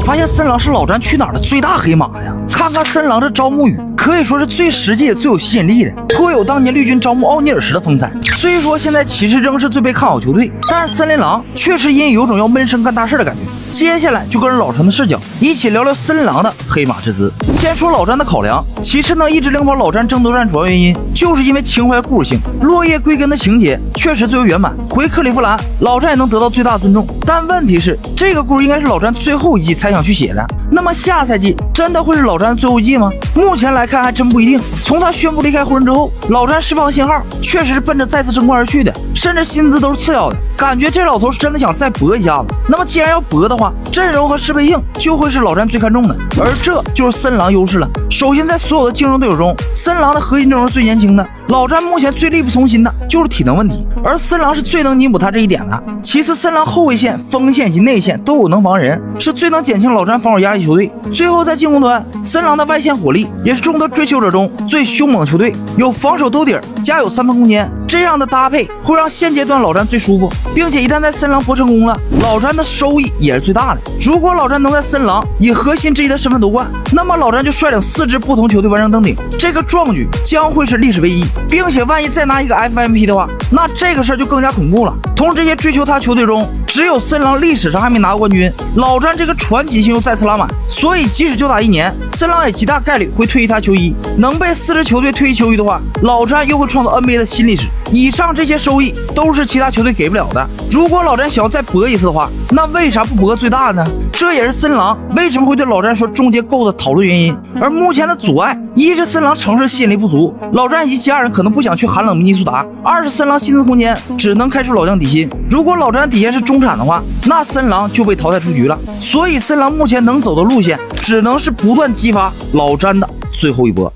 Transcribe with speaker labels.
Speaker 1: 发现森狼是老詹去哪儿的最大黑马呀。看看森狼这招募语，可以说是最实际也最有吸引力的，颇有当年绿军招募奥尼尔时的风采。虽说现在骑士仍是最被看好球队，但森林狼确实隐隐有种要闷声干大事的感觉。接下来就跟着老詹的视角一起聊聊森林狼的黑马之姿。先说老詹的考量，骑士能一直领跑老詹争夺战主要原因就是因为情怀故事性，落叶归根的情节确实最为圆满。回克利夫兰，老詹也能得到最大尊重。但问题是，这个故事应该是老詹最后一季才想去写的，那么下赛季真的会是老詹的最后一季吗？目前来看还真不一定。从他宣布离开湖人之后，老詹释放信号确实是奔着再次争冠而去的，甚至薪资都是次要的，感觉这老头是真的想再搏一下子。那么既然要搏的话，阵容和适配性就会是老詹最看重的，而这就是森狼优势了。首先在所有的竞争对手中，森狼的核心阵容是最年轻的，老詹目前最力不从心的就是体能问题，而森狼是最能弥补他这一点的。其次，森狼后卫线、锋线及内线都有能防人，是最能减轻老詹防守压力球队。最后在进攻端，森狼的外线火力也是众多追求者中最凶猛的球队，有防守兜底加有三分空间，这样的搭配会让现阶段老詹最舒服，并且一旦在森狼搏成功了，老詹的收益也是最大的。如果老詹能在森狼以核心之一的身份夺冠，那么老詹就率领4支不同球队完成登顶，这个壮举将会是历史唯一，并且万一再拿一个 FMVP 的话，那这个事儿就更加恐怖了。同这些追求他球队中，只有森狼历史上还没拿过冠军，老詹这个传奇性又再次拉满，所以即使就打1年，森狼也极大概率会退役他球衣。能被4支球队退役球衣的话，老詹又会创造 NBA 的新历史。以上这些收益都是其他球队给不了的。如果老詹想要再搏一次的话，那为啥不搏最大呢？这也是森狼为什么会对老詹说终结GOAT的讨论原因。而目前的阻碍，一是森狼城市吸引力不足，老詹以及家人可能不想去寒冷明尼苏达；二是森狼薪资空间只能开出老将底薪，如果老詹底线是中产的话，那森狼就被淘汰出局了。所以森狼目前能走的路线只能是不断激发老詹的最后一波。